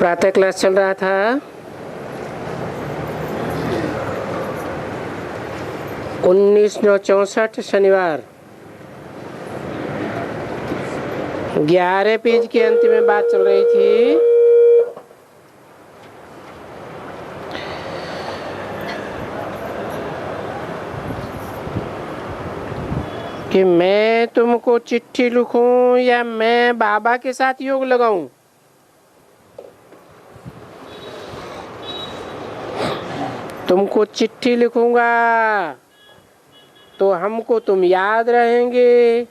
प्रातः क्लास चल रहा था। 19/9/64 शनिवार 11 पेज के अंत में बात चल रही थी कि मैं तुमको चिट्ठी लिखूं या मैं बाबा के साथ योग लगाऊं। तुमको चिट्ठी लिखूंगा तो हमको तुम याद रहेंगे,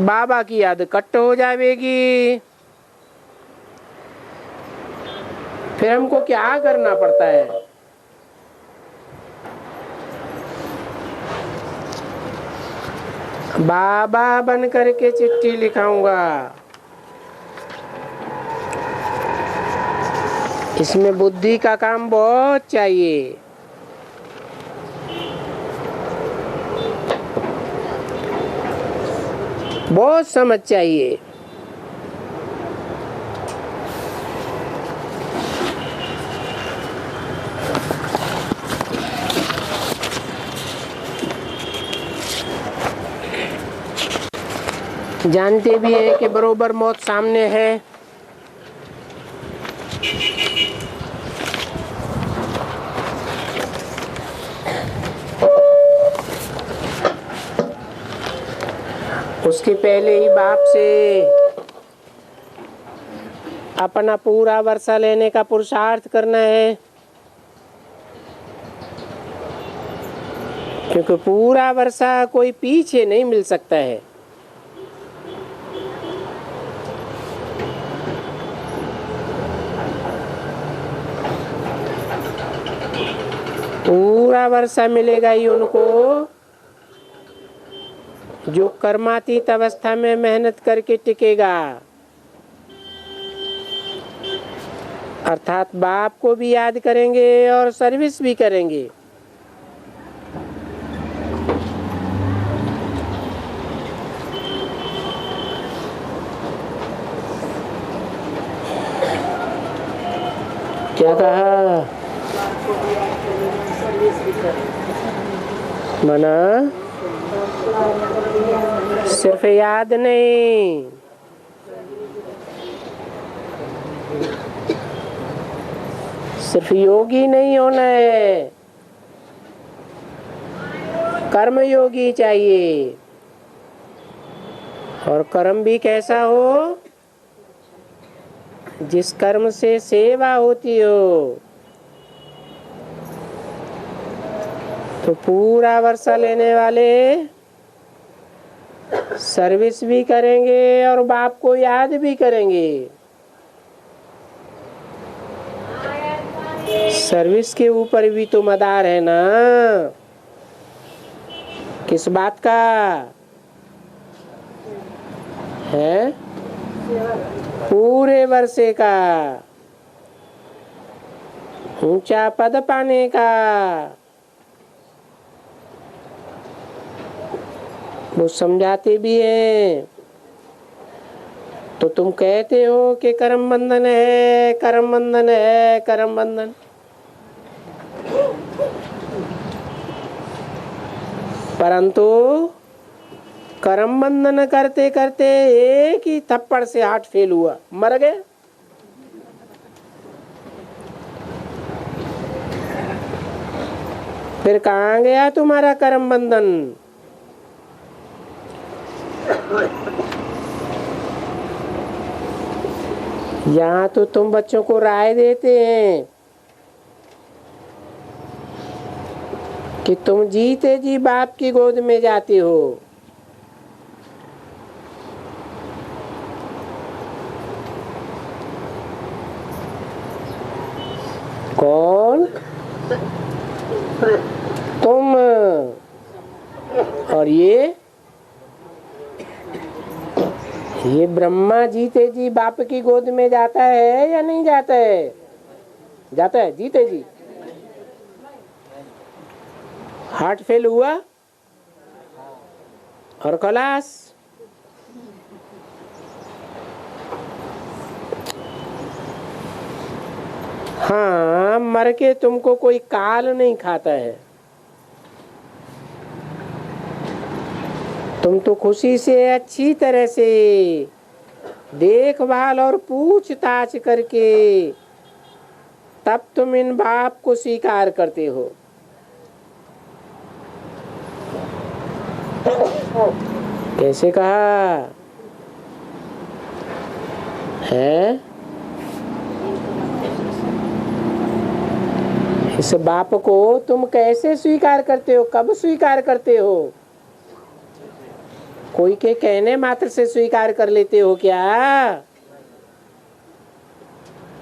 बाबा की याद कट हो जाएगी। फिर हमको क्या करना पड़ता है? बाबा बन करके चिट्ठी लिखाऊंगा। इसमें बुद्धि का काम बहुत चाहिए। बहुत समझ चाहिए। जानते भी हैं कि बरोबर मौत सामने है। उसके पहले ही बाप से अपना पूरा वर्षा लेने का पुरुषार्थ करना है, क्योंकि पूरा वर्षा कोई पीछे नहीं मिल सकता है। पूरा वर्षा मिलेगा ही उनको जो कर्मातीत अवस्था में मेहनत करके टिकेगा, अर्थात बाप को भी याद करेंगे और सर्विस भी करेंगे। क्या कहा? मना सिर्फ याद नहीं, सिर्फ योगी नहीं होना है, कर्म योगी चाहिए। और कर्म भी कैसा हो? जिस कर्म से सेवा होती हो। तो पूरा वर्षा लेने वाले सर्विस भी करेंगे और बाप को याद भी करेंगे। सर्विस के ऊपर भी तो मदार है ना। किस बात का है? पूरे वर्षे का, ऊंचा पद पाने का। वो समझाते भी हैं। तो तुम कहते हो कि कर्म बंधन है, कर्म बंधन है, कर्म बंधन। परंतु कर्म बंधन करते करते एक ही थप्पड़ से हार्ट फेल हुआ, मर गए। फिर कहाँ गया तुम्हारा कर्म बंधन? यहाँ तो तुम बच्चों को राय देते हैं कि तुम जीते जी बाप की गोद में जाते हो। कौन? तुम। और ये ब्रह्मा जीते जी बाप की गोद में जाता है या नहीं जाता है? जाता है, जीते जी। हार्ट फेल हुआ और खलास। हाँ, मर के तुमको कोई काल नहीं खाता है। तुम तो खुशी से अच्छी तरह से देखभाल और पूछताछ करके तब तुम इन बाप को स्वीकार करते हो। कैसे कहा है? इस बाप को तुम कैसे स्वीकार करते हो? कब स्वीकार करते हो? कोई के कहने मात्र से स्वीकार कर लेते हो क्या?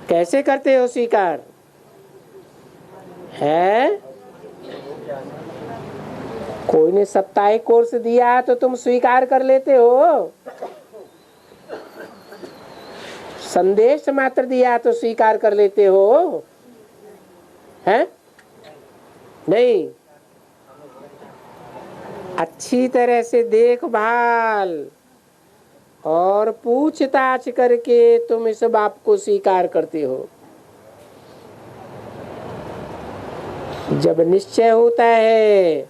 कैसे करते हो स्वीकार? है कोई ने साप्ताहिक कोर्स दिया तो तुम स्वीकार कर लेते हो? संदेश मात्र दिया तो स्वीकार कर लेते हो? है नहीं। अच्छी तरह से देखभाल और पूछताछ करके तुम इस बाप को स्वीकार करते हो। जब निश्चय होता है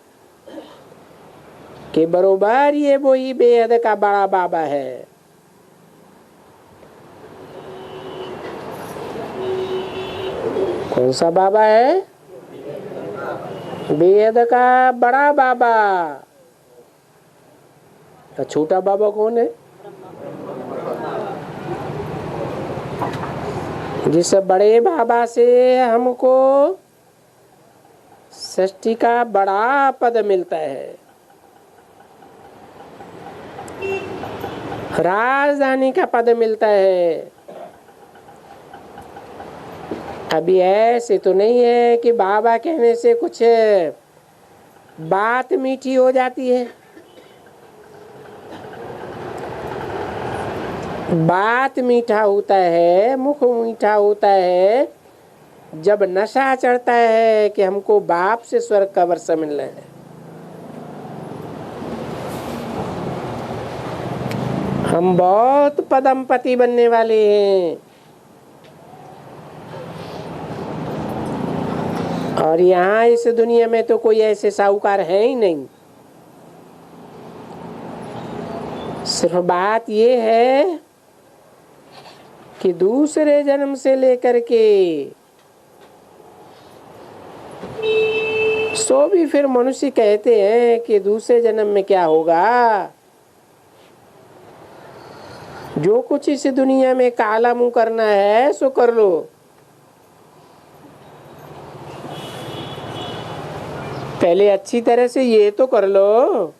कि बरोबर ये वही बेहद का बड़ा बाबा है, कौन सा बाबा है? बेहद का बड़ा बाबा। तो छोटा बाबा कौन है? जिस बड़े बाबा से हमको सृष्टि का बड़ा पद मिलता है, राजधानी का पद मिलता है। अभी ऐसे तो नहीं है कि बाबा कहने से कुछ बात मीठी हो जाती है। बात मीठा होता है, मुख मीठा होता है जब नशा चढ़ता है कि हमको बाप से स्वर्ग का वर्षा मिलना है। हम बहुत पदमपति बनने वाले हैं और यहाँ इस दुनिया में तो कोई ऐसे साहूकार है ही नहीं। सिर्फ बात ये है कि दूसरे जन्म से लेकर के सो भी फिर मनुष्य कहते हैं कि दूसरे जन्म में क्या होगा। जो कुछ इस दुनिया में काला मुंह करना है सो कर लो। पहले अच्छी तरह से ये तो कर लो।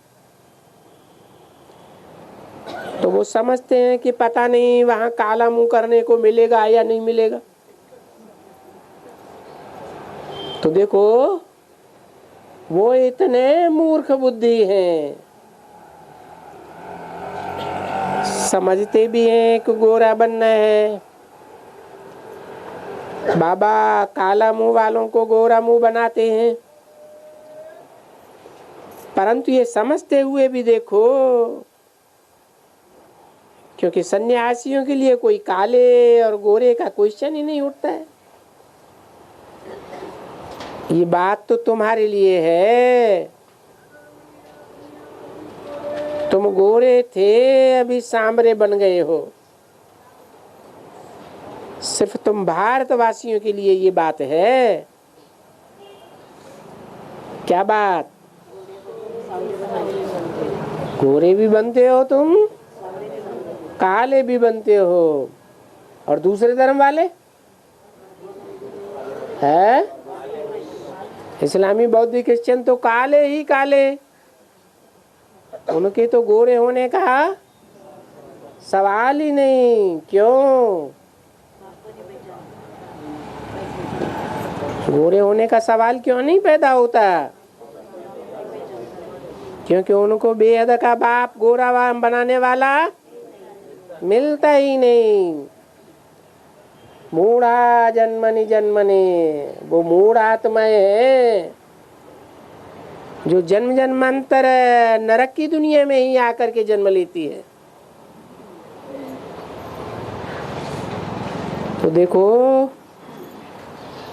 तो वो समझते हैं कि पता नहीं वहां काला मुंह करने को मिलेगा या नहीं मिलेगा। तो देखो वो इतने मूर्ख बुद्धि हैं, समझते भी हैं कि गोरा बनना है। बाबा काला मुंह वालों को गोरा मुंह बनाते हैं, परंतु ये समझते हुए भी देखो, क्योंकि सन्यासियों के लिए कोई काले और गोरे का क्वेश्चन ही नहीं उठता है। ये बात तो तुम्हारे लिए है। तुम गोरे थे, अभी सांवरे बन गए हो। सिर्फ तुम भारतवासियों के लिए ये बात है। क्या बात? गोरे भी बनते हो तुम, काले भी बनते हो। और दूसरे धर्म वाले है, इस्लामी बौद्ध क्रिश्चियन तो काले ही काले। उनके तो गोरे होने का सवाल ही नहीं। क्यों? गोरे होने का सवाल क्यों नहीं पैदा होता? क्योंकि उनको बेहद का बाप गोरा बनाने वाला मिलता ही नहीं। मूढ़ा जन्मनि जन्मने, वो मूढ़ आत्माएं हैं जो जन्म जन्मांतर नरक की दुनिया में ही आकर के जन्म लेती है। तो देखो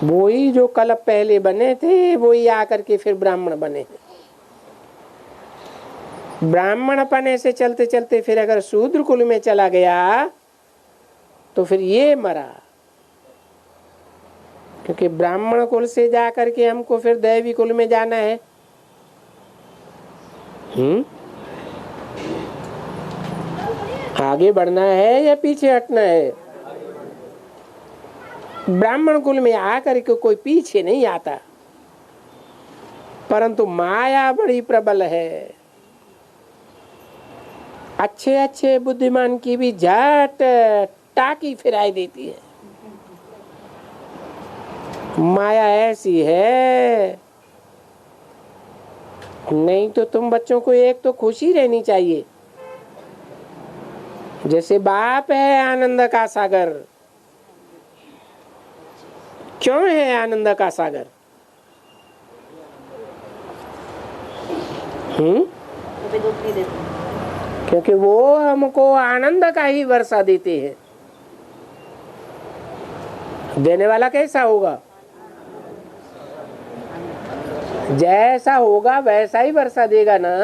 वही जो कल्प पहले बने थे वही आकर के फिर ब्राह्मण बने हैं। ब्राह्मण पने से चलते चलते फिर अगर शूद्र कुल में चला गया तो फिर ये मरा, क्योंकि ब्राह्मण कुल से जा करके हमको फिर दैवी कुल में जाना है। आगे बढ़ना है या पीछे हटना है? ब्राह्मण कुल में आकर के कोई पीछे नहीं आता, परंतु माया बड़ी प्रबल है। अच्छे अच्छे बुद्धिमान की भी झट टाकी फिराई देती है। माया ऐसी है। नहीं तो तुम बच्चों को एक तो खुशी रहनी चाहिए। जैसे बाप है आनंद का सागर। क्यों है आनंद का सागर? क्योंकि वो हमको आनंद का ही वर्षा देते हैं। देने वाला कैसा होगा? जैसा होगा वैसा ही वर्षा देगा ना।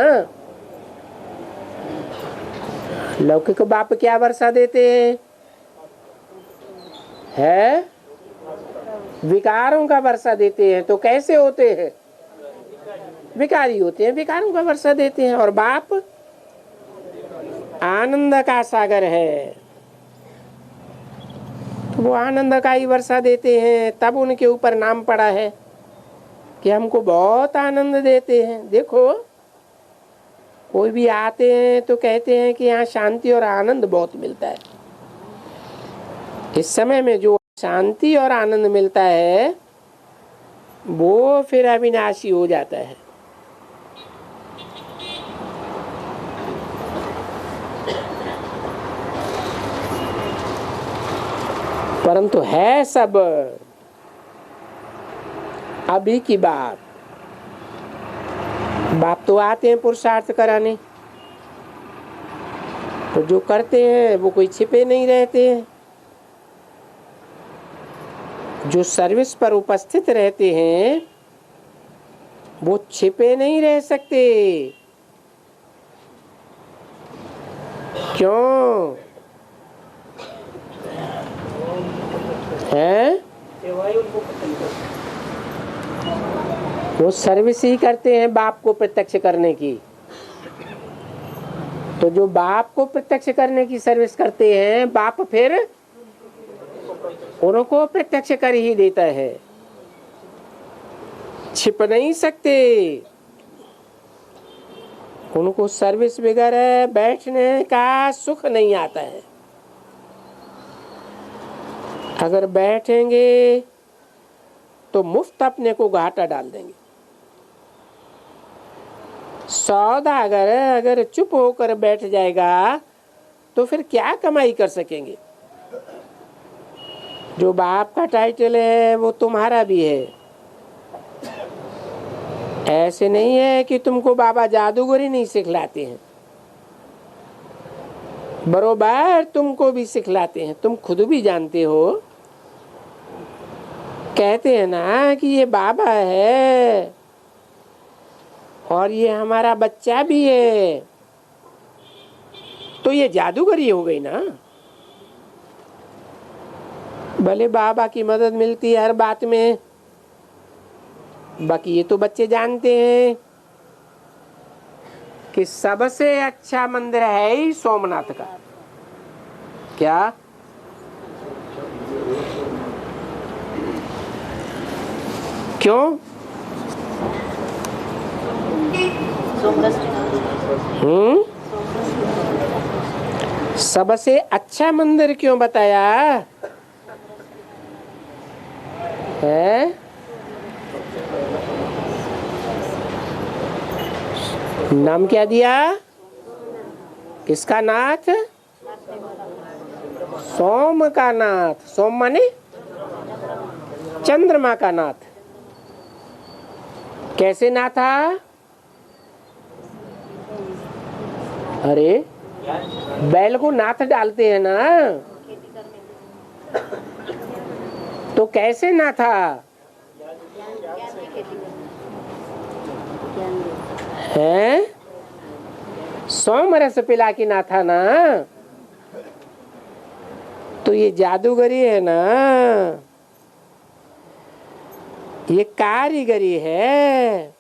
लौकिक बाप क्या वर्षा देते हैं? है विकारों का वर्षा देते हैं। तो कैसे होते हैं? विकारी होते हैं, विकारों का वर्षा देते हैं। और बाप आनंद का सागर है, तो वो आनंद का ही वर्षा देते हैं। तब उनके ऊपर नाम पड़ा है कि हमको बहुत आनंद देते हैं। देखो कोई भी आते हैं तो कहते हैं कि यहाँ शांति और आनंद बहुत मिलता है। इस समय में जो शांति और आनंद मिलता है वो फिर अविनाशी हो जाता है। परंतु है सब अभी की बात। बाप तो आते हैं पुरुषार्थ कराने, तो जो करते हैं वो कोई छिपे नहीं रहते हैं। जो सर्विस पर उपस्थित रहते हैं वो छिपे नहीं रह सकते। क्यों है? वो सर्विस ही करते हैं बाप को प्रत्यक्ष करने की। तो जो बाप को प्रत्यक्ष करने की सर्विस करते हैं, बाप फिर उनको प्रत्यक्ष कर ही देता है। छिप नहीं सकते। उनको सर्विस वगैरह बैठने का सुख नहीं आता है। अगर बैठेंगे तो मुफ्त अपने को घाटा डाल देंगे। सौदागर अगर चुप होकर बैठ जाएगा तो फिर क्या कमाई कर सकेंगे? जो बाप का टाइटल है वो तुम्हारा भी है। ऐसे नहीं है कि तुमको बाबा जादूगरी नहीं सिखलाते हैं, बरोबर तुमको भी सिखलाते हैं। तुम खुद भी जानते हो। कहते हैं ना कि ये बाबा है और ये हमारा बच्चा भी है, तो ये जादूगरी हो गई ना। भले बाबा की मदद मिलती है हर बात में, बाकी ये तो बच्चे जानते हैं कि सबसे अच्छा मंदिर है ही सोमनाथ का। क्या? क्यों? सबसे अच्छा मंदिर क्यों बताया है? नाम क्या दिया? किसका नाथ? सोम का नाथ। सोम माने चंद्रमा का नाथ। कैसे नाथा? अरे बैल को नाथ डालते हैं ना, तो कैसे ना था? है सोम रस पिला के ना था ना, तो ये जादूगरी है ना, ये कारीगरी है।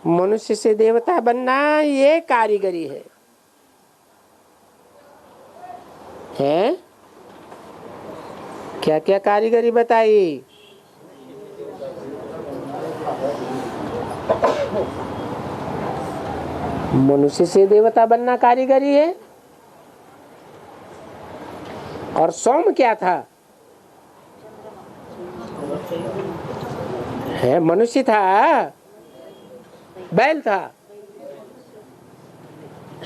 मनुष्य से देवता बनना ये कारीगरी है। क्या क्या कारीगरी बताई? मनुष्य से देवता बनना कारीगरी है। और सोम क्या था? है मनुष्य था, बैल था।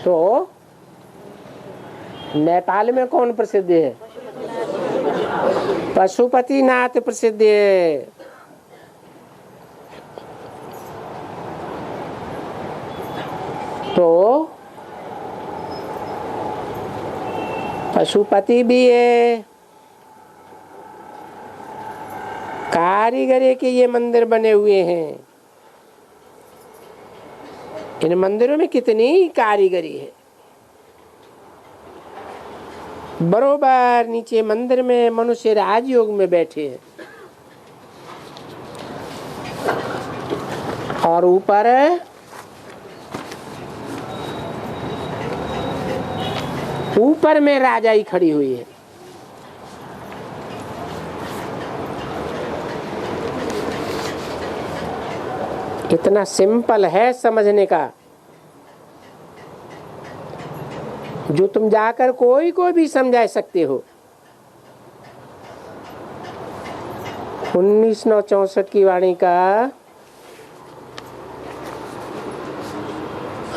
तो नेपाल में कौन प्रसिद्ध है? पशुपतिनाथ प्रसिद्ध है। तो पशुपति भी है, कारीगर के ये मंदिर बने हुए हैं। इन मंदिरों में कितनी कारीगरी है। बरोबर नीचे मंदिर में मनुष्य राजयोग में बैठे हैं, और ऊपर में राजाई खड़ी हुई है। इतना सिंपल है समझने का, जो तुम जाकर कोई को भी समझा सकते हो। 1964 की वाणी का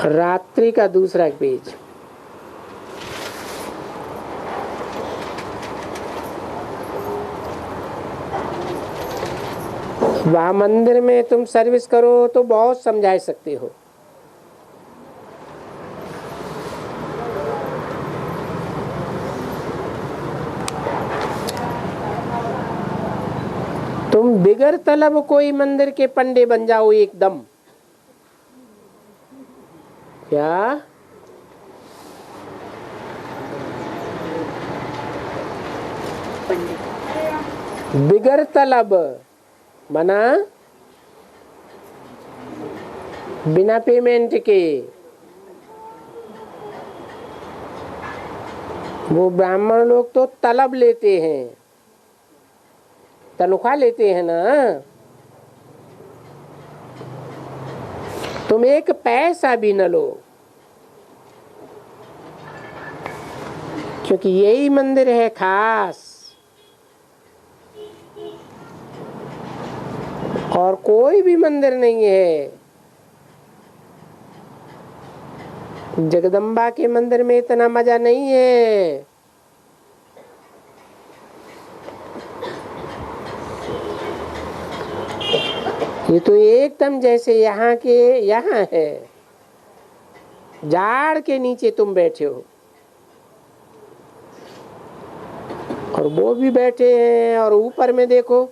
रात्रि का दूसरा पेज। वहां मंदिर में तुम सर्विस करो तो बहुत समझा सकते हो। तुम बिगर तलब कोई मंदिर के पंडे बन जाओ एकदम। क्या? बिगर तलब मना बिना पेमेंट के। वो ब्राह्मण लोग तो तलब लेते हैं, तनख्वाह लेते हैं ना। तुम एक पैसा भी न लो, क्योंकि यही मंदिर है खास, और कोई भी मंदिर नहीं है। जगदम्बा के मंदिर में इतना मजा नहीं है। ये तो एकदम जैसे यहाँ है, झाड़ के नीचे तुम बैठे हो और वो भी बैठे हैं, और ऊपर में देखो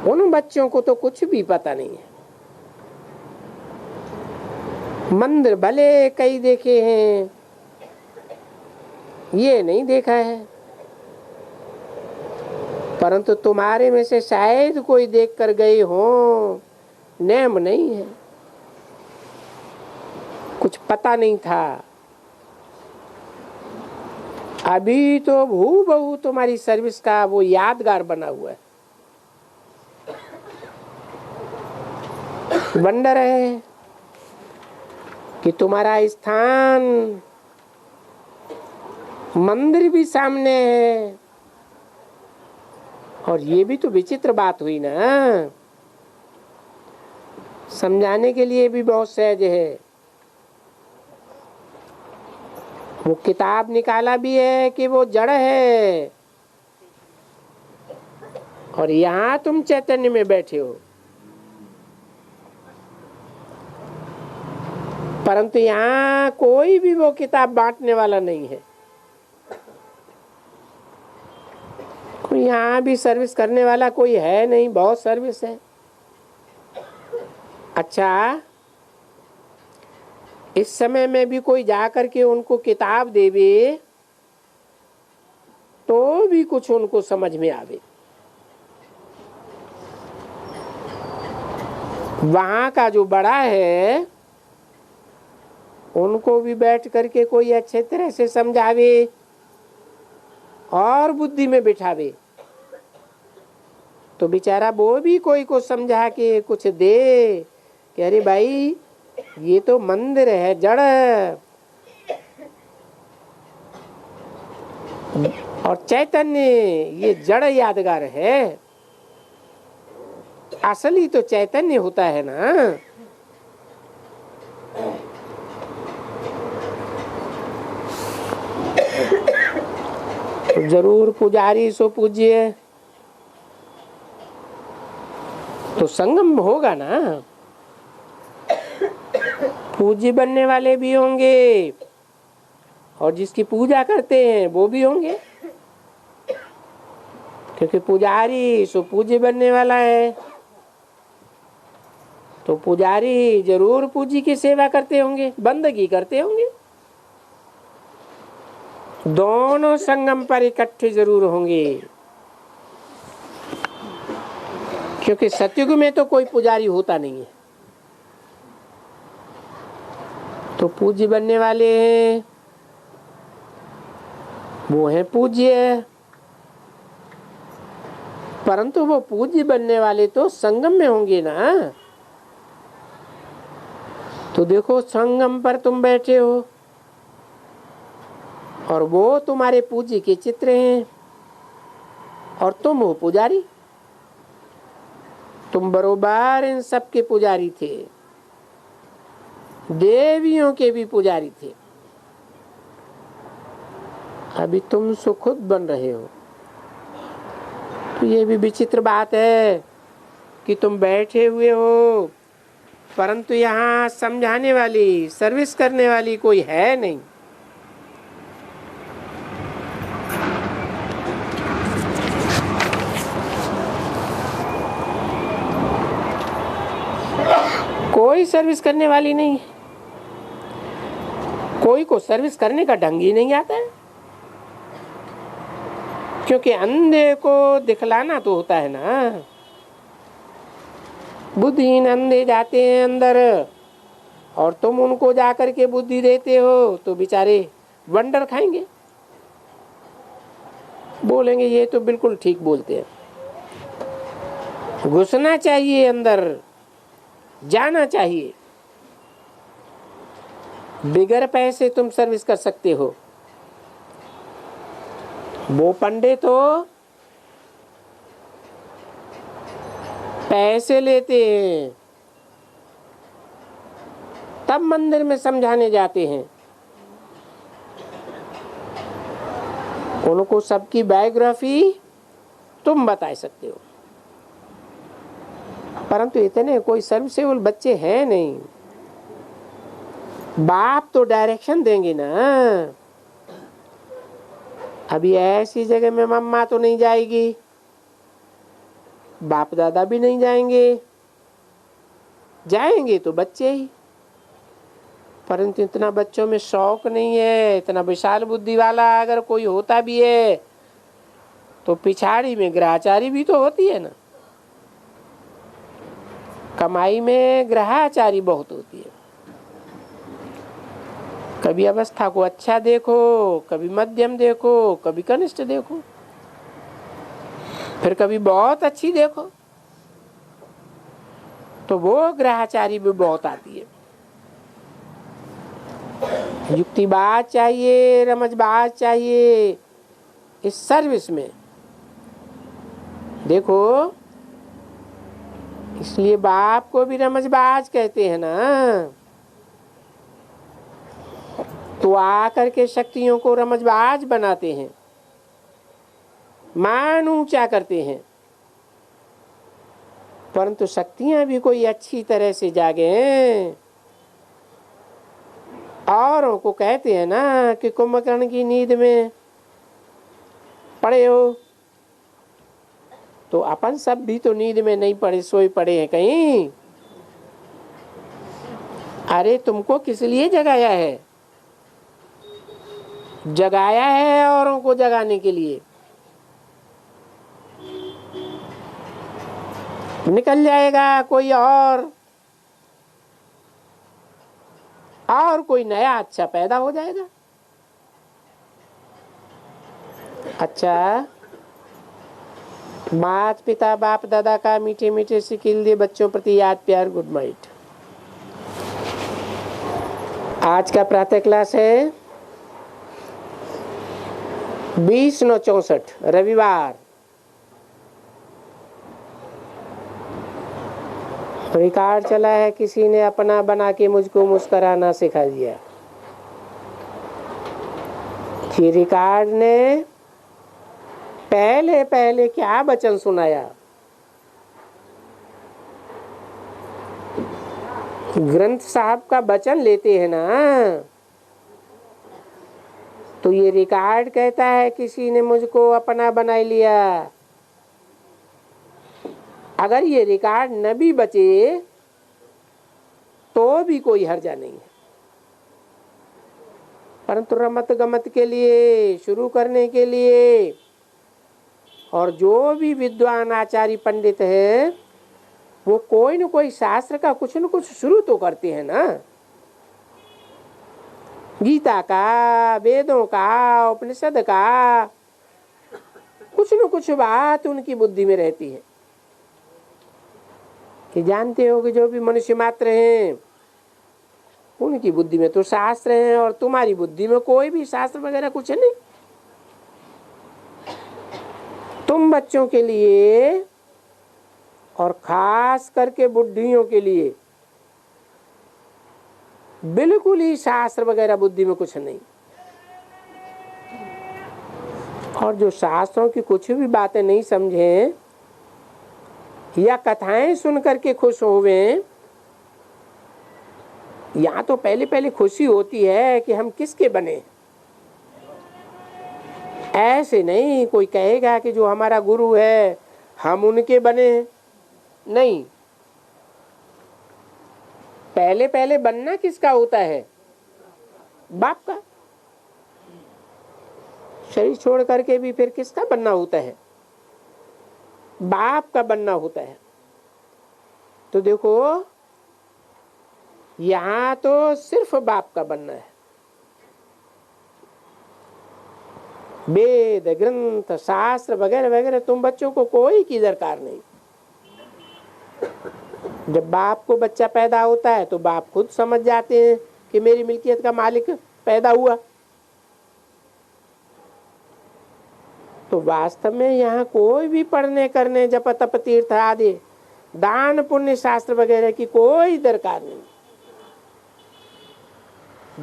उन बच्चों को तो कुछ भी पता नहीं है। मंदिर भले कई देखे हैं, ये नहीं देखा है, परंतु तुम्हारे में से शायद कोई देख कर गए हो। नेम नहीं है, कुछ पता नहीं था। अभी तो हूबहू तुम्हारी सर्विस का वो यादगार बना हुआ है। वंडर है कि तुम्हारा स्थान मंदिर भी सामने है। और ये भी तो विचित्र बात हुई ना, समझाने के लिए भी बहुत सहज है। वो किताब निकाला भी है कि वो जड़ है, और यहाँ तुम चैतन्य में बैठे हो। परंतु यहाँ कोई भी वो किताब बांटने वाला नहीं है। यहाँ भी सर्विस करने वाला कोई है नहीं, बहुत सर्विस है। अच्छा, इस समय में भी कोई जाकर के उनको किताब देवे तो भी कुछ उनको समझ में आवे। वहां का जो बड़ा है उनको भी बैठ करके कोई अच्छे तरह से समझावे और बुद्धि में बिठावे तो बेचारा वो भी कोई को समझा के कुछ दे कि अरे भाई ये तो मंदिर है जड़, और चैतन्य ये जड़ यादगार है, असली तो चैतन्य होता है ना। तो जरूर पुजारी सो पूज्य, तो संगम होगा ना। पूज्य बनने वाले भी होंगे और जिसकी पूजा करते हैं वो भी होंगे, क्योंकि पुजारी सो पूज्य बनने वाला है। तो पुजारी जरूर पूज्य की सेवा करते होंगे, बंदगी करते होंगे। दोनों संगम पर इकट्ठे जरूर होंगे, क्योंकि सतयुग में तो कोई पुजारी होता नहीं है। तो पूज्य बनने वाले हैं वो है पूज्य, परंतु वो पूज्य बनने वाले तो संगम में होंगे ना। तो देखो संगम पर तुम बैठे हो और वो तुम्हारे पूज्य के चित्र हैं और तुम हो पुजारी। तुम बरोबर इन सब के पुजारी थे, देवियों के भी पुजारी थे। अभी तुम सो खुद बन रहे हो। तो ये भी विचित्र बात है कि तुम बैठे हुए हो परंतु यहाँ समझाने वाली, सर्विस करने वाली कोई है नहीं। कोई सर्विस करने वाली नहीं, कोई को सर्विस करने का ढंग ही नहीं आता है, क्योंकि अंधे को दिखलाना तो होता है ना। बुद्धिहीन अंधे जाते हैं अंदर और तुम उनको जाकर के बुद्धि देते हो तो बेचारे वंडर खाएंगे, बोलेंगे ये तो बिल्कुल ठीक बोलते हैं। घुसना चाहिए अंदर, जाना चाहिए। बिगर पैसे तुम सर्विस कर सकते हो। वो पंडित तो पैसे लेते हैं तब मंदिर में समझाने जाते हैं। उनको सबकी बायोग्राफी तुम बता सकते हो, परंतु इतने कोई सर्विसेबल बच्चे हैं नहीं। बाप तो डायरेक्शन देंगे ना। अभी ऐसी जगह में मम्मा तो नहीं जाएगी, बाप दादा भी नहीं जाएंगे, जाएंगे तो बच्चे ही। परंतु इतना बच्चों में शौक नहीं है। इतना विशाल बुद्धि वाला अगर कोई होता भी है तो पिछाड़ी में ग्रहाचारी भी तो होती है ना। कमाई में ग्रहाचारी बहुत होती है। कभी अवस्था को अच्छा देखो, कभी मध्यम देखो, कभी कनिष्ठ देखो, फिर कभी बहुत अच्छी देखो, तो वो ग्रहाचारी भी बहुत आती है। युक्तिबाज चाहिए, रमजबाज चाहिए इस सर्विस में। देखो इसलिए बाप को भी रमजबाज कहते हैं ना। तो आकर के शक्तियों को रमजबाज बनाते हैं, मान ऊंचा करते हैं, परंतु शक्तियां भी कोई अच्छी तरह से जागे। औरों को कहते हैं ना कि कुंभकर्ण की नींद में पड़े हो तो अपन सब भी तो नींद में नहीं पड़े, सोए पड़े हैं कहीं। अरे तुमको किस लिए जगाया है? जगाया है औरों को जगाने के लिए। निकल जाएगा कोई और कोई नया अच्छा पैदा हो जाएगा। अच्छा, माता पिता बाप दादा का मीठे मीठे सिकिल दे बच्चों प्रति याद प्यार, गुड नाइट। आज का प्रातः क्लास है 20/9/64 रविवार। रिकॉर्ड चला है, किसी ने अपना बना के मुझको मुस्कुराना सिखा दिया। कि रिकॉर्ड ने पहले पहले क्या वचन सुनाया। ग्रंथ साहब का वचन लेते हैं ना, तो ये रिकॉर्ड कहता है किसी ने मुझको अपना बना लिया। अगर ये रिकॉर्ड न भी बचे तो भी कोई हर्जा नहीं है, परंतु रमत गमत के लिए, शुरू करने के लिए, और जो भी विद्वान आचार्य पंडित हैं वो कोई न कोई शास्त्र का कुछ न कुछ शुरू तो करते हैं ना। गीता का, वेदों का, उपनिषद का कुछ न कुछ बात उनकी बुद्धि में रहती है। कि जानते हो कि जो भी मनुष्य मात्र हैं उनकी बुद्धि में तो शास्त्र हैं, और तुम्हारी बुद्धि में कोई भी शास्त्र वगैरह कुछ नहीं। तुम बच्चों के लिए और खास करके बुढ़ियों के लिए बिल्कुल ही शास्त्र वगैरह बुद्धि में कुछ नहीं। और जो शास्त्रों की कुछ भी बातें नहीं समझे या कथाएं सुन करके खुश होवे, यहाँ तो पहले पहले खुशी होती है कि हम किसके बने। ऐसे नहीं कोई कहेगा कि जो हमारा गुरु है हम उनके बने हैं, नहीं। पहले पहले बनना किसका होता है? बाप का। शरीर छोड़ करके भी फिर किसका बनना होता है? बाप का बनना होता है। तो देखो यहाँ तो सिर्फ बाप का बनना है। वेद ग्रंथ शास्त्र वगैरह वगैरह तुम बच्चों को कोई की दरकार नहीं। जब बाप को बच्चा पैदा होता है तो बाप खुद समझ जाते हैं कि मेरी मिल्कियत का मालिक पैदा हुआ। तो वास्तव में यहाँ कोई भी पढ़ने करने जप तप तीर्थ आदि दान पुण्य शास्त्र वगैरह की कोई दरकार नहीं।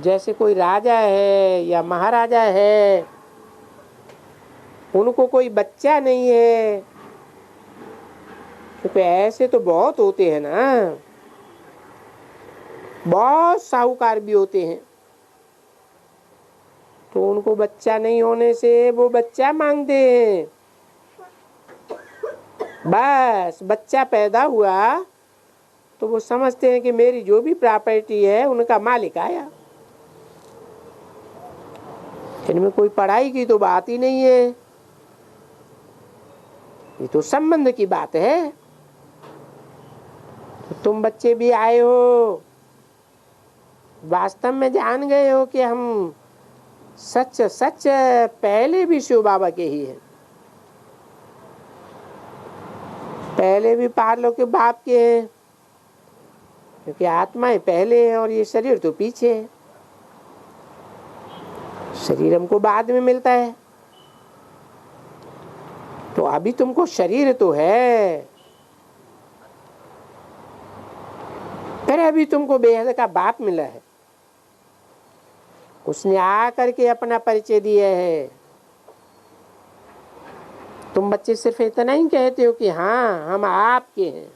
जैसे कोई राजा है या महाराजा है, उनको कोई बच्चा नहीं है, क्योंकि ऐसे तो बहुत होते हैं ना, बहुत साहूकार भी होते हैं। तो उनको बच्चा नहीं होने से वो बच्चा मांगते हैं। बस बच्चा पैदा हुआ तो वो समझते हैं कि मेरी जो भी प्रॉपर्टी है उनका मालिक आया। इनमें कोई पढ़ाई की तो बात ही नहीं है, ये तो संबंध की बात है। तो तुम बच्चे भी आए हो, वास्तव में जान गए हो कि हम सच सच पहले भी शिव बाबा के ही हैं, पहले भी पारलों के बाप के हैं, क्योंकि आत्माएं पहले हैं और ये शरीर तो पीछे है। शरीर हमको बाद में मिलता है। तो अभी तुमको शरीर तो है, फिर अभी तुमको बेहद का बाप मिला है, उसने आ करके अपना परिचय दिया है। तुम बच्चे सिर्फ इतना ही कहते हो कि हाँ हम आपके हैं।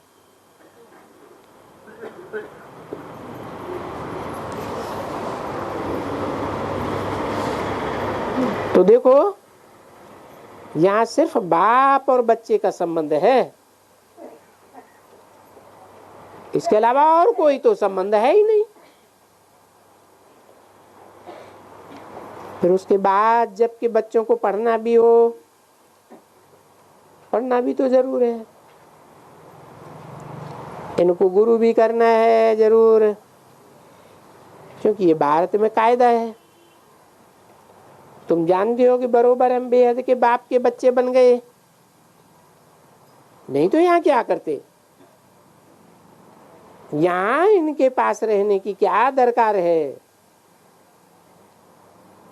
तो देखो यहाँ सिर्फ बाप और बच्चे का संबंध है, इसके अलावा और कोई तो संबंध है ही नहीं। फिर उसके बाद जबकि बच्चों को पढ़ना भी हो, पढ़ना भी तो जरूर है, इनको गुरु भी करना है जरूर, क्योंकि ये भारत में कायदा है। तुम जानते हो कि बरोबर हम बेहद के बाप के बच्चे बन गए, नहीं तो यहाँ क्या करते, यहाँ इनके पास रहने की क्या दरकार है।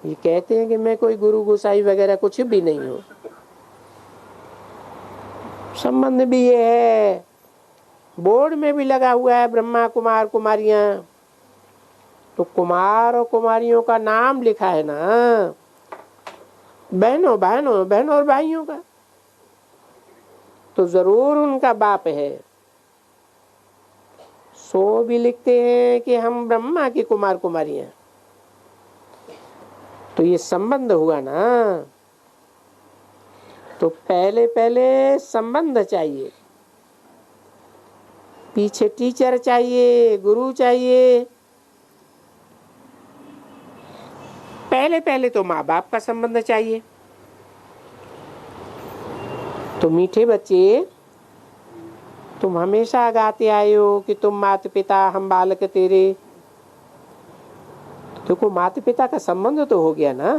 ये कहते हैं कि मैं कोई गुरु गोसाई वगैरह कुछ भी नहीं हूं। संबंध भी ये है, बोर्ड में भी लगा हुआ है ब्रह्मा कुमार कुमारियां, तो कुमार और कुमारियों का नाम लिखा है ना, बहनों बहनों बहनों और भाइयों का, तो जरूर उनका बाप है। सो भी लिखते हैं कि हम ब्रह्मा की कुमार कुमारियां, तो ये संबंध हुआ ना। तो पहले पहले संबंध चाहिए, पीछे टीचर चाहिए, गुरु चाहिए। पहले पहले तो माँ बाप का संबंध चाहिए। तो मीठे बच्चे, तुम हमेशा गाते आए हो कि तुम माता पिता हम बालक तेरे। देखो माता पिता का संबंध तो हो गया ना।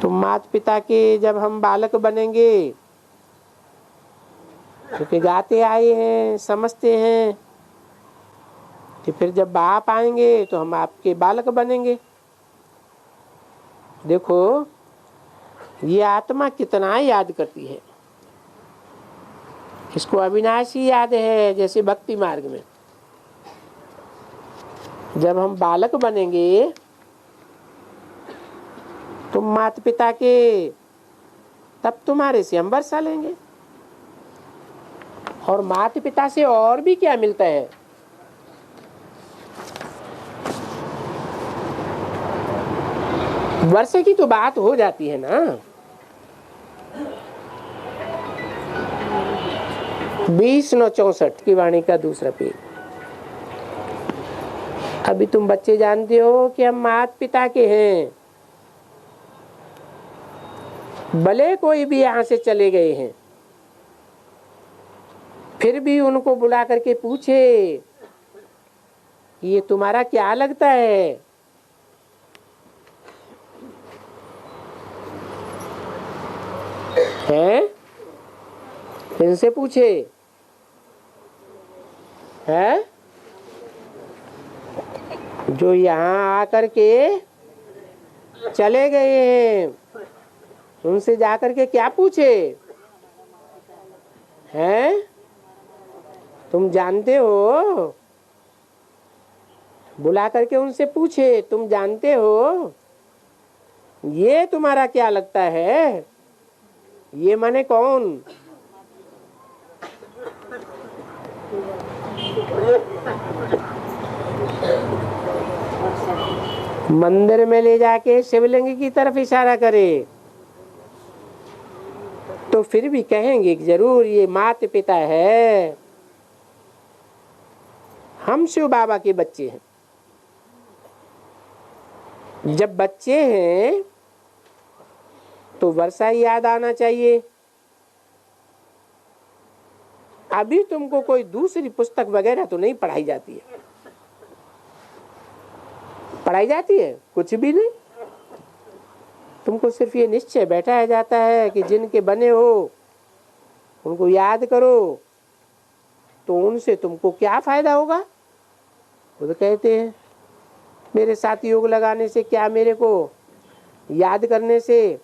तुम माता पिता के जब हम बालक बनेंगे, क्योंकि गाते आए हैं समझते हैं, तो फिर जब बाप आएंगे तो हम आपके बालक बनेंगे। देखो ये आत्मा कितना याद करती है, इसको अविनाशी याद है। जैसे भक्ति मार्ग में जब हम बालक बनेंगे तुम माता पिता के, तब तुम्हारे से हम वर्षा लेंगे। और माता पिता से और भी क्या मिलता है, वर्षे की तो बात हो जाती है ना। 20/9/64 की वाणी का दूसरा पेज। अभी तुम बच्चे जानते हो कि हम माता पिता के हैं, भले कोई भी यहाँ से चले गए हैं, फिर भी उनको बुला करके पूछे ये तुम्हारा क्या लगता है। हैं? इनसे पूछे हैं? जो यहाँ आकर के चले गए हैं, उनसे जाकर के क्या पूछे हैं? तुम जानते हो, बुला करके उनसे पूछे तुम जानते हो ये तुम्हारा क्या लगता है, ये माने कौन। मंदिर में ले जाके शिवलिंग की तरफ इशारा करे तो फिर भी कहेंगे कि जरूर ये माता पिता है, हम शिव बाबा के बच्चे हैं। जब बच्चे हैं तो वर्षा ही याद आना चाहिए। अभी तुमको कोई दूसरी पुस्तक वगैरह तो नहीं पढ़ाई जाती है, पढ़ाई जाती है कुछ भी नहीं। तुमको सिर्फ ये निश्चय बैठाया जाता है कि जिनके बने हो उनको याद करो, तो उनसे तुमको क्या फायदा होगा। वो तो कहते हैं मेरे साथ योग लगाने से क्या, मेरे को याद करने से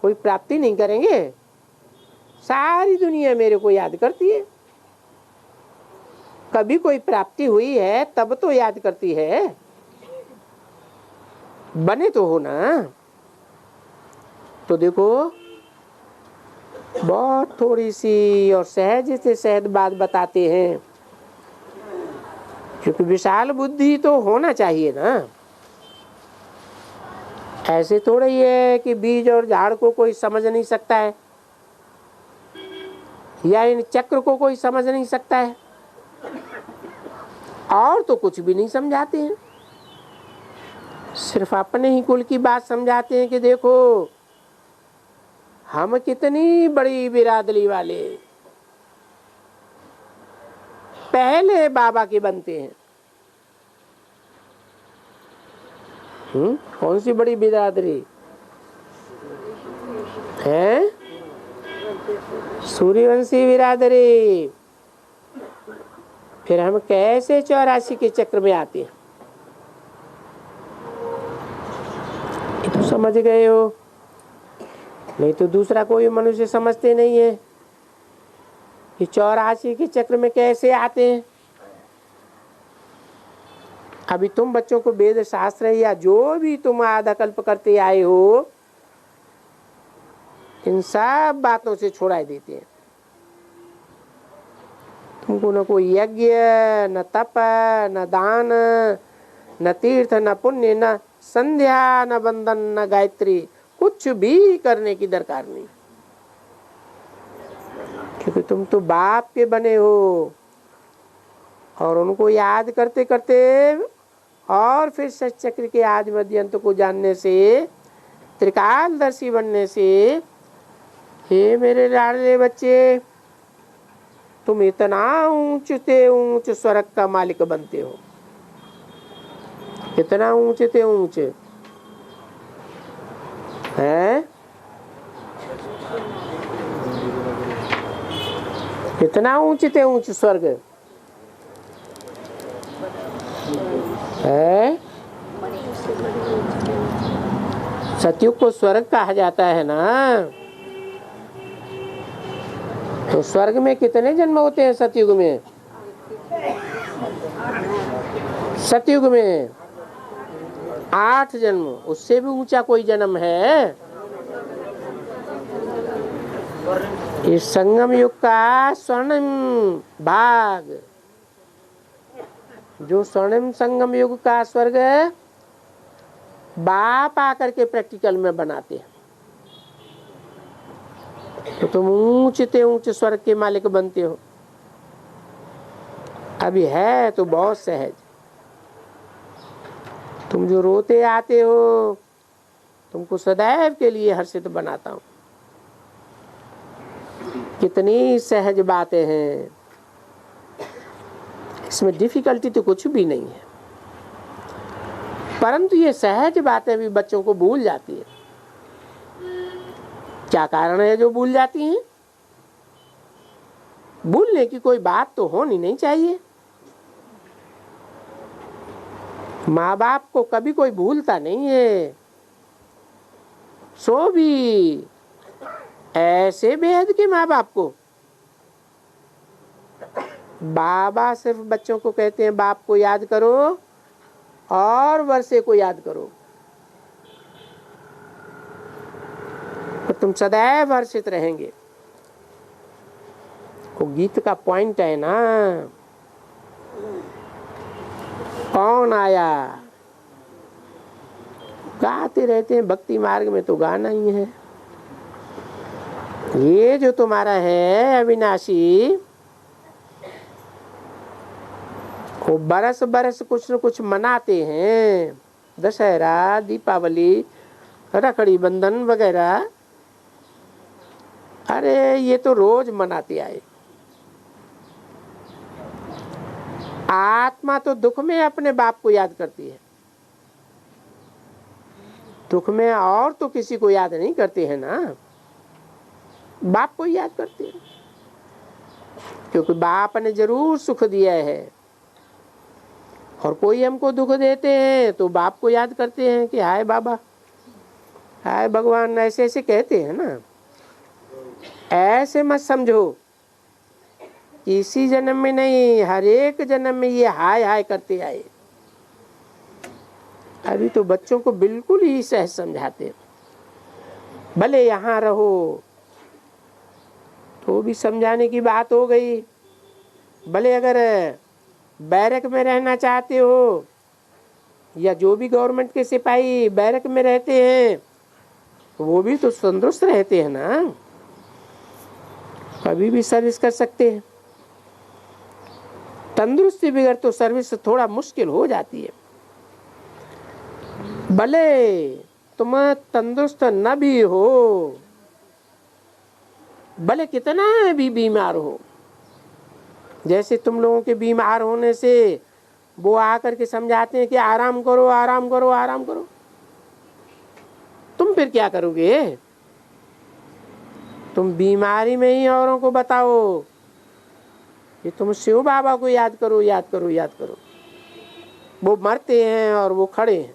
कोई प्राप्ति नहीं करेंगे। सारी दुनिया मेरे को याद करती है, कभी कोई प्राप्ति हुई है तब तो याद करती है, बने तो हो ना। तो देखो बहुत थोड़ी सी और सहज से सहज बात बताते हैं, क्योंकि विशाल बुद्धि तो होना चाहिए ना। ऐसे थोड़ा ही है कि बीज और झाड़ को कोई समझ नहीं सकता है, या इन चक्र को कोई समझ नहीं सकता है, और तो कुछ भी नहीं समझाते हैं। सिर्फ अपने ही कुल की बात समझाते हैं कि देखो हम कितनी बड़ी बिरादरी वाले पहले बाबा के बनते हैं। कौन सी बड़ी बिरादरी है? सूर्यवंशी बिरादरी। फिर हम कैसे 84 के चक्र में आते हैं? ये तो समझ गए हो, नहीं तो दूसरा कोई मनुष्य समझते नहीं है कि 84 के चक्र में कैसे आते हैं। अभी तुम बच्चों को वेद शास्त्र या जो भी तुम आधा कल्प करते आए हो, इन सब बातों से छुड़ा देते हैं। तुमको न कोई यज्ञ, न तप, न दान, न तीर्थ, न पुण्य, न संध्या, न बंधन, न गायत्री, कुछ भी करने की दरकार नहीं, क्योंकि तुम तो बाप के बने हो। और उनको याद करते करते और फिर सचक्र के आदि मध्य अंत को जानने से, त्रिकालदर्शी बनने से, हे मेरे लाडले बच्चे, तुम इतना ऊंच से ऊंच स्वर्ग का मालिक बनते हो। इतना ऊंचे से ऊंच है, इतना ऊंचे से ऊंच स्वर्ग है। सतयुग को स्वर्ग कहा जाता है ना। तो स्वर्ग में कितने जन्म होते हैं? सतयुग में, सतयुग में 8 जन्म। उससे भी ऊंचा कोई जन्म है? इस संगम युग का स्वर्णिम भाग, जो स्वर्णिम संगम युग का स्वर्ग बाप आकर के प्रैक्टिकल में बनाते हैं, तो तुम ऊंचे ऊंचे स्वर्ग के मालिक बनते हो। अभी है तो बहुत सहज। तुम जो रोते आते हो, तुमको सदैव के लिए हर्षित बनाता हूं। कितनी सहज बातें हैं, इसमें डिफिकल्टी तो कुछ भी नहीं है। परंतु ये सहज बातें भी बच्चों को भूल जाती है। क्या कारण है जो भूल जाती हैं? भूलने की कोई बात तो होनी नहीं चाहिए। माँ बाप को कभी कोई भूलता नहीं है, सो भी ऐसे बेहद के माँ बाप को। बाबा सिर्फ बच्चों को कहते हैं बाप को याद करो और वर्षे को याद करो, तो तुम सदैव हर्षित रहेंगे। वो गीत का पॉइंट है ना, कौन आया। गाते रहते हैं भक्ति मार्ग में, तो गाना ही है। ये जो तुम्हारा है अविनाशी, वो बरस बरस कुछ न कुछ मनाते हैं। दशहरा, दीपावली, रखड़ी बंधन वगैरह, अरे ये तो रोज मनाते आए। आत्मा तो दुख में अपने बाप को याद करती है, दुख में और तो किसी को याद नहीं करते हैं ना, बाप को याद करते हैं। क्योंकि बाप ने जरूर सुख दिया है, और कोई हमको दुख देते हैं तो बाप को याद करते हैं कि हाय बाबा, हाय भगवान, ऐसे ऐसे कहते हैं ना। ऐसे मत समझो कि इसी जन्म में नहीं, हर एक जन्म में ये हाय हाय करते आए। अभी तो बच्चों को बिल्कुल ही सहज समझाते, भले यहाँ रहो तो भी समझाने की बात हो गई, भले अगर बैरक में रहना चाहते हो या जो भी गवर्नमेंट के सिपाही बैरक में रहते हैं वो भी तो तंदुरुस्त रहते हैं ना, कभी भी सर्विस कर सकते हैं। तंदुरुस्ती बगैर तो सर्विस थोड़ा मुश्किल हो जाती है। भले तुम तंदुरुस्त न भी हो, भले कितना भी बीमार हो, जैसे तुम लोगों के बीमार होने से वो आकर के समझाते हैं कि आराम करो आराम करो आराम करो, तुम फिर क्या करोगे? तुम बीमारी में ही औरों को बताओ कि तुम शिव बाबा को याद करो याद करो याद करो। वो मरते हैं और वो खड़े हैं।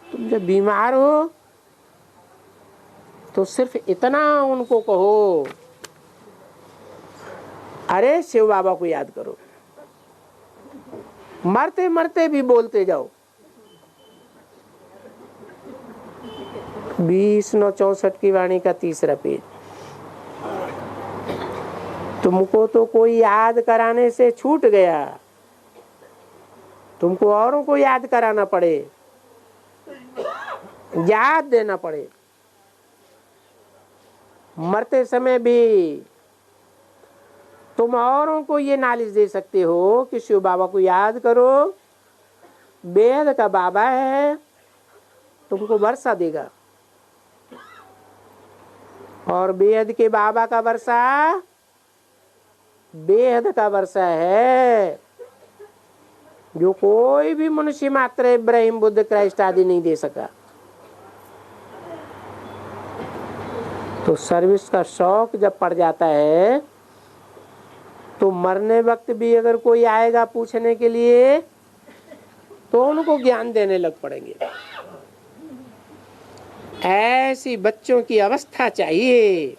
तुम जब बीमार हो तो सिर्फ इतना उनको कहो, अरे शिव बाबा को याद करो। मरते मरते भी बोलते जाओ। 20/9/64 की वाणी का 3रा पेज। तुमको तो कोई याद कराने से छूट गया, तुमको औरों को याद कराना पड़े, याद देना पड़े। मरते समय भी तुम औरों को ये नॉलेज दे सकते हो कि शिव बाबा को याद करो, बेहद का बाबा है, तुमको वर्षा देगा। और बेहद के बाबा का वर्षा बेहद का वर्षा है, जो कोई भी मनुष्य मात्र इब्राहिम बुद्ध क्राइस्ट आदि नहीं दे सका। तो सर्विस का शौक जब पड़ जाता है तो मरने वक्त भी अगर कोई आएगा पूछने के लिए तो उनको ज्ञान देने लग पड़ेंगे। ऐसी बच्चों की अवस्था चाहिए,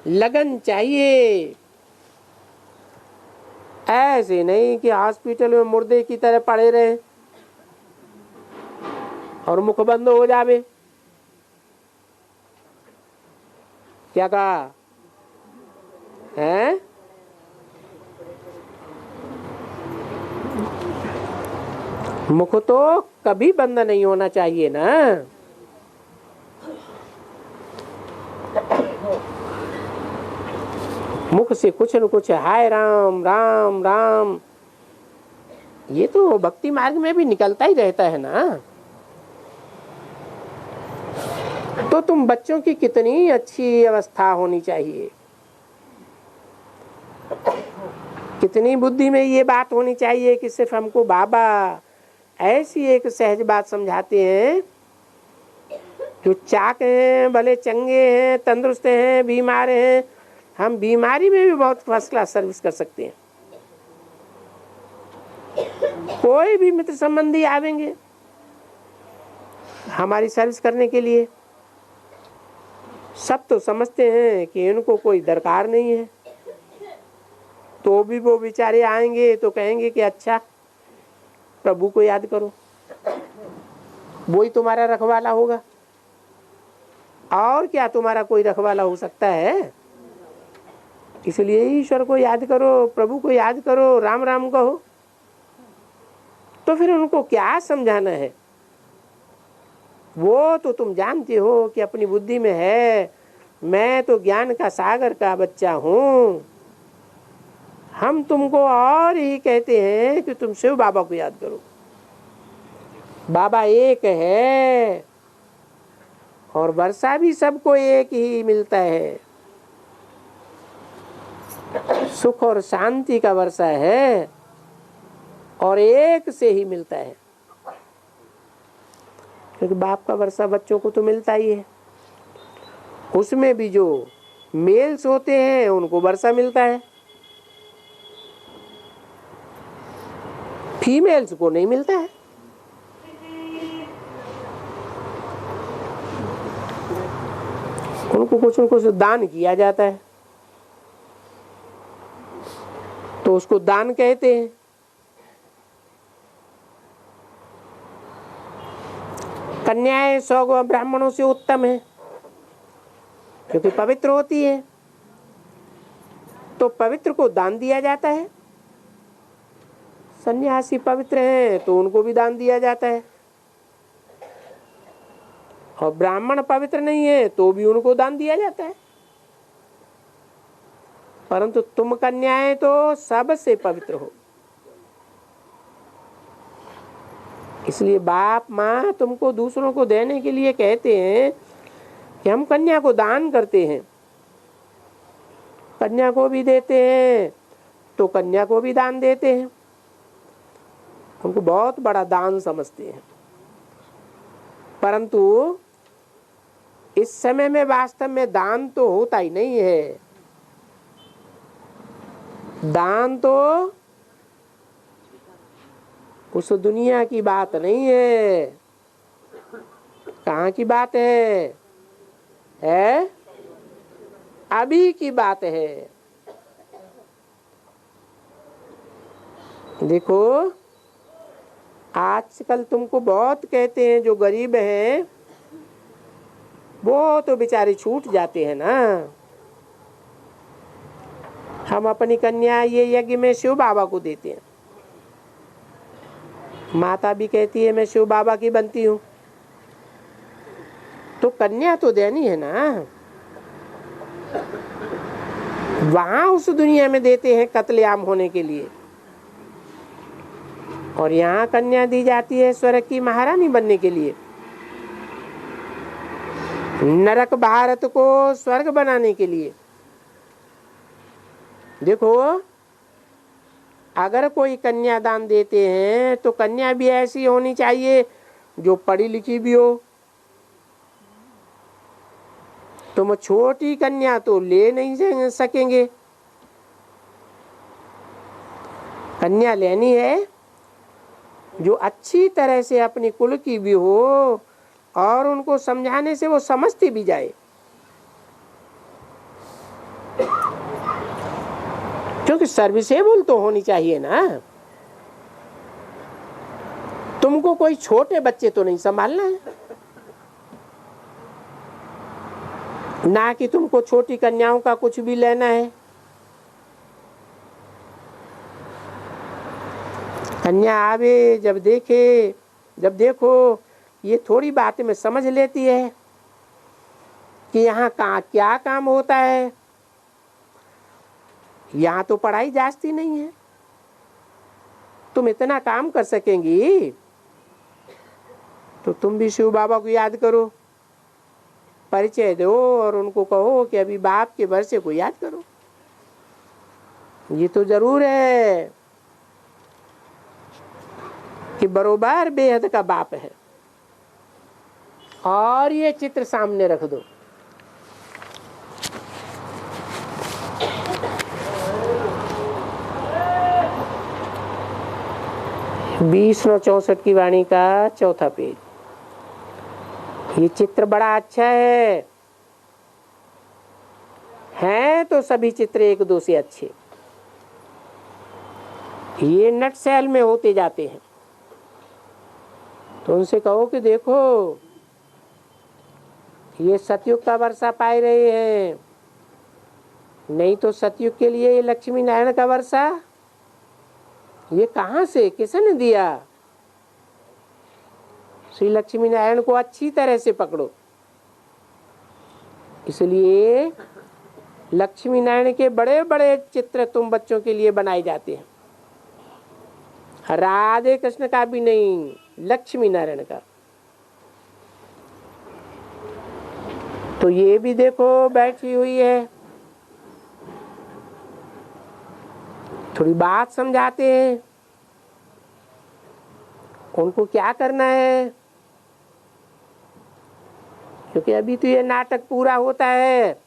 लगन चाहिए। ऐसे नहीं कि हॉस्पिटल में मुर्दे की तरह पड़े रहे और मुख बंद हो जावे। क्या कहा है? मुख तो कभी बंद नहीं होना चाहिए ना। मुख से कुछ न कुछ हाय राम राम राम, ये तो भक्ति मार्ग में भी निकलता ही रहता है ना। तो तुम बच्चों की कितनी अच्छी अवस्था होनी चाहिए, कितनी बुद्धि में ये बात होनी चाहिए कि सिर्फ हमको बाबा ऐसी एक सहज बात समझाते हैं, जो चाक हैं, भले चंगे हैं, तंदुरुस्त हैं, बीमार हैं, हम बीमारी में भी बहुत फर्स्ट क्लास सर्विस कर सकते हैं। कोई भी मित्र संबंधी आवेंगे हमारी सर्विस करने के लिए, सब तो समझते हैं कि इनको कोई दरकार नहीं है, तो भी वो बेचारे आएंगे तो कहेंगे कि अच्छा प्रभु को याद करो, वही तुम्हारा रखवाला होगा। और क्या तुम्हारा कोई रखवाला हो सकता है? इसलिए ईश्वर को याद करो, प्रभु को याद करो, राम राम कहो। तो फिर उनको क्या समझाना है? वो तो तुम जानते हो कि अपनी बुद्धि में है, मैं तो ज्ञान का सागर का बच्चा हूँ। हम तुमको और ही कहते हैं कि तुम शिव बाबा को याद करो। बाबा एक है और वर्षा भी सबको एक ही मिलता है, सुख और शांति का वर्षा है और एक से ही मिलता है, क्योंकि बाप का वर्षा बच्चों को तो मिलता ही है। उसमें भी जो मेल्स होते हैं उनको वर्षा मिलता है, फीमेल्स को नहीं मिलता है। उनको कुछ न कुछ दान किया जाता है तो उसको दान कहते हैं। कन्याएं 100 ब्राह्मणों से उत्तम है क्योंकि पवित्र होती है, तो पवित्र को दान दिया जाता है। सन्यासी पवित्र हैं तो उनको भी दान दिया जाता है, और ब्राह्मण पवित्र नहीं है तो भी उनको दान दिया जाता है। परंतु तुम कन्याएं तो सबसे पवित्र हो, इसलिए बाप माँ तुमको दूसरों को देने के लिए कहते हैं कि हम कन्या को दान करते हैं। कन्या को भी देते हैं तो कन्या को भी दान देते हैं, उनको बहुत बड़ा दान समझते हैं। परंतु इस समय में वास्तव में दान तो होता ही नहीं है। दान तो उस दुनिया की बात नहीं है। कहाँ की बात है? अभी की बात है। देखो आजकल तुमको बहुत कहते हैं जो गरीब हैं वो तो बेचारे छूट जाते हैं ना। हम अपनी कन्या ये यज्ञ में शिव बाबा को देते हैं। माता भी कहती है मैं शिव बाबा की बनती हूँ, तो कन्या तो देनी है ना। वहां उस दुनिया में देते हैं कत्लेआम होने के लिए, और यहाँ कन्या दी जाती है स्वर्ग की महारानी बनने के लिए, नरक भारत को स्वर्ग बनाने के लिए। देखो अगर कोई कन्या दान देते हैं तो कन्या भी ऐसी होनी चाहिए जो पढ़ी लिखी भी हो। तुम छोटी कन्या तो ले नहीं सकेंगे। कन्या लेनी है जो अच्छी तरह से अपनी कुल की भी हो और उनको समझाने से वो समझती भी जाए। क्योंकि सर्विसेबल तो होनी चाहिए ना। तुमको कोई छोटे बच्चे तो नहीं संभालना है, ना कि तुमको छोटी कन्याओं का कुछ भी लेना है। कन्या आवे जब देखो ये थोड़ी बात में समझ लेती है कि यहाँ क्या काम होता है। यहाँ तो पढ़ाई जास्ती नहीं है, तुम इतना काम कर सकेंगी तो तुम भी शिव बाबा को याद करो, परिचय दो और उनको कहो कि अभी बाप के वर्षे को याद करो। ये तो जरूर है कि बरोबर बेहद का बाप है। और ये चित्र सामने रख दो। बीस 64 की वाणी का चौथा पेज। ये चित्र बड़ा अच्छा है तो सभी चित्र एक दो से अच्छे। ये नट सेल में होते जाते हैं, तो उनसे कहो कि देखो ये सतयुग का वर्षा पाए रहे हैं, नहीं तो सतयुग के लिए ये लक्ष्मी नारायण का वर्षा ये कहाँ से किसने दिया। श्री लक्ष्मी नारायण को अच्छी तरह से पकड़ो। इसलिए लक्ष्मी नारायण के बड़े बड़े चित्र तुम बच्चों के लिए बनाए जाते हैं। राधे कृष्ण का भी नहीं, लक्ष्मी नारायण का। तो ये भी देखो बैठी हुई है, थोड़ी बात समझाते हैं उनको क्या करना है, क्योंकि अभी तो ये नाटक पूरा होता है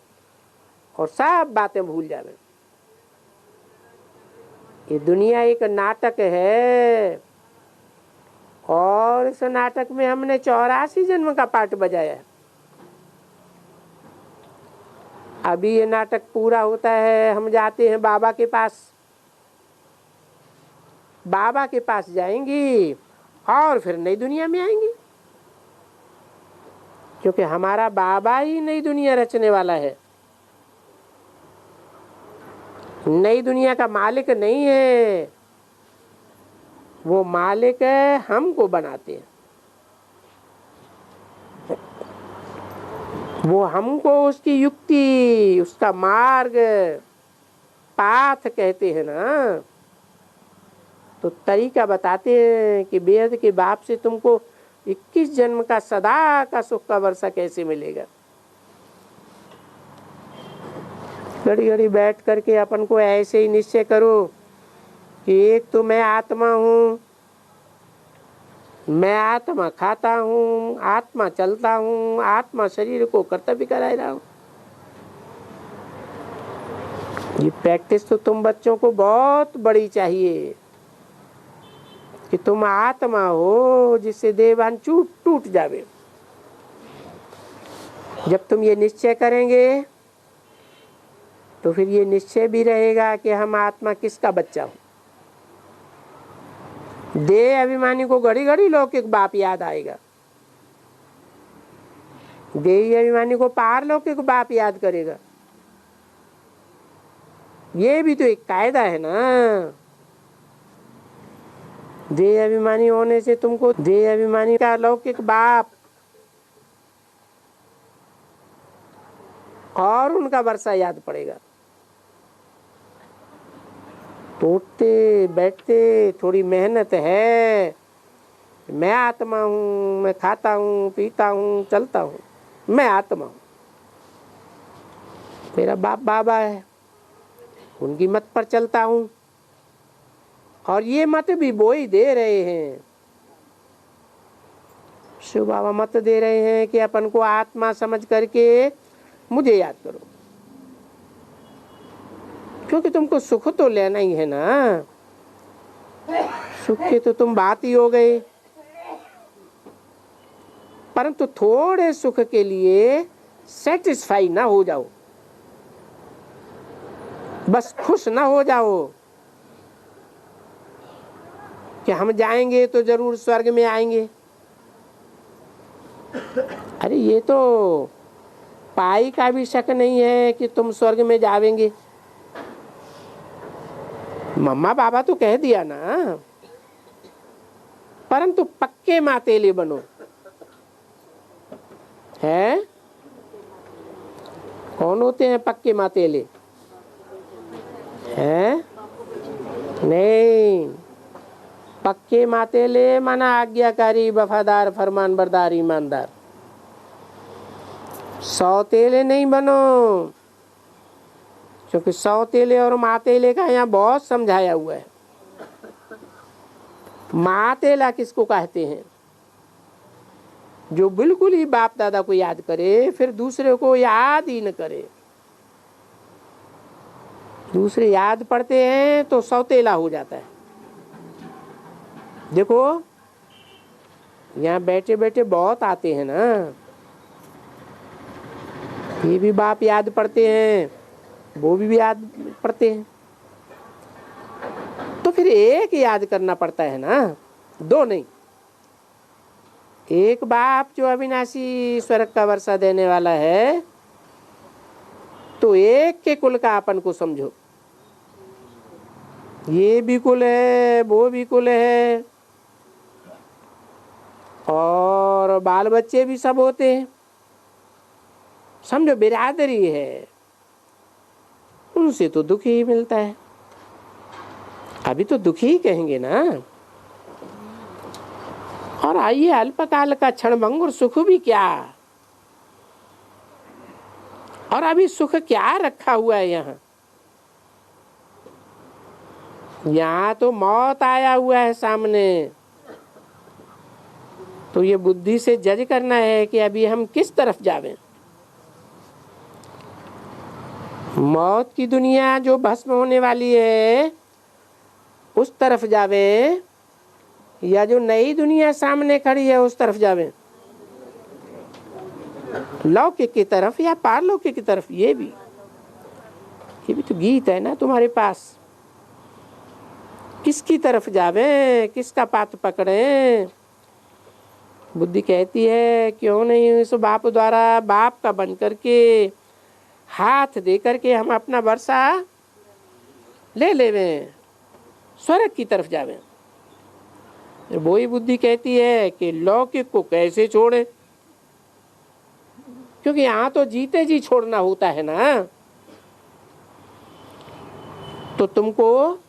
और सब बातें भूल जावे। ये दुनिया एक नाटक है और इस नाटक में हमने 84 जन्म का पार्ट बजाया है। अभी ये नाटक पूरा होता है, हम जाते हैं बाबा के पास। बाबा के पास जाएंगी और फिर नई दुनिया में आएंगी, क्योंकि हमारा बाबा ही नई दुनिया रचने वाला है। नई दुनिया का मालिक नहीं है, वो मालिक हमको बनाते हैं, वो हमको उसकी युक्ति, उसका मार्ग, पाथ कहते हैं ना, तो तरीका बताते हैं कि बेहद के बाप से तुमको 21 जन्म का सदा का सुख का वर्षा कैसे मिलेगा। घड़ी घड़ी बैठ करके अपन को ऐसे ही निश्चय करो कि एक तो मैं आत्मा हूँ, मैं आत्मा खाता हूँ, आत्मा चलता हूँ, आत्मा शरीर को कर्तव्य करा रहा हूँ। ये प्रैक्टिस तो तुम बच्चों को बहुत बड़ी चाहिए कि तुम आत्मा हो जिससे देवान टूट जावे। जब तुम ये निश्चय करेंगे तो फिर ये निश्चय भी रहेगा कि हम आत्मा किसका बच्चा हो। देह अभिमानी को घड़ी घड़ी लौकिक बाप याद आएगा, देही अभिमानी को पारलौकिक बाप याद करेगा। ये भी तो एक कायदा है ना। देह अभिमानी होने से तुमको देह अभिमानी का लौकिक बाप और उनका वर्षा याद पड़ेगा। तो उठते बैठते थोड़ी मेहनत है। मैं आत्मा हूँ, मैं खाता हूँ, पीता हूँ, चलता हूँ, मैं आत्मा हूँ। मेरा बाप बाबा है, उनकी मत पर चलता हूँ, और ये मत भी वो ही दे रहे हैं। शिव बाबा मत दे रहे हैं कि अपन को आत्मा समझ करके मुझे याद करो, क्योंकि तुमको सुख तो लेना ही है ना। सुख की तो तुम बात ही हो गई, परंतु थोड़े सुख के लिए सेटिस्फाई ना हो जाओ, बस खुश ना हो जाओ कि हम जाएंगे तो जरूर स्वर्ग में आएंगे। अरे ये तो पाई का भी शक नहीं है कि तुम स्वर्ग में जावेंगे। मम्मा बाबा तो कह दिया ना, परंतु पक्के मातेले बनो। है कौन होते हैं पक्के मातेले? हैं नहीं, पक्के मातेले माना आज्ञाकारी, वफादार, फरमान बरदार, ईमानदार। सौतेले नहीं बनो, क्योंकि सौतेले और मातेले का यहाँ बहुत समझाया हुआ है। मातेला किसको कहते हैं? जो बिल्कुल ही बाप दादा को याद करे, फिर दूसरे को याद ही न करे। दूसरे याद पड़ते हैं तो सौतेला हो जाता है। देखो यहाँ बैठे बैठे बहुत आते हैं ना, ये भी बाप याद पड़ते हैं, वो भी याद पड़ते हैं, तो फिर एक याद करना पड़ता है ना, दो नहीं। एक बाप जो अविनाशी स्वर्ग का वर्षा देने वाला है, तो एक के कुल का अपन को समझो। ये भी कुल है, वो भी कुल है, और बाल बच्चे भी सब होते हैं, समझो बिरादरी है। उनसे तो दुख ही मिलता है। अभी तो दुखी ही कहेंगे ना। और आइए, अल्पकाल का क्षणभंगुर सुख भी क्या, और अभी सुख क्या रखा हुआ है यहाँ। यहाँ तो मौत आया हुआ है सामने, तो ये बुद्धि से जज करना है कि अभी हम किस तरफ जावें। मौत की दुनिया जो भस्म होने वाली है उस तरफ जावे, या जो नई दुनिया सामने खड़ी है उस तरफ जावे, लौकिक की तरफ या पारलौकिक की तरफ। ये भी तो गीत है ना तुम्हारे पास। किसकी तरफ जावे, किसका पाथ पकड़े? बुद्धि कहती है क्यों नहीं इस बाप द्वारा बाप का बन करके हाथ दे करके हम अपना वर्षा ले लेवे, स्वर्ग की तरफ जावे। वही बुद्धि कहती है कि लौकिक को कैसे छोड़े, क्योंकि यहां तो जीते जी छोड़ना होता है ना। तो तुमको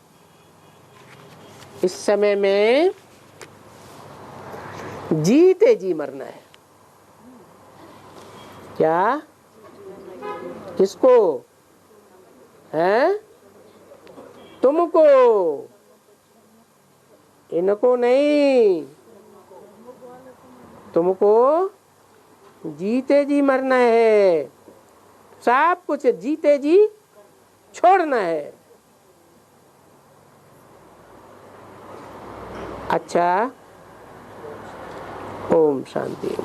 इस समय में जीते जी मरना है। क्या? किसको? है तुमको, इनको नहीं। तुमको जीते जी मरना है, सब कुछ जीते जी छोड़ना है। अच्छा, ओम शांति।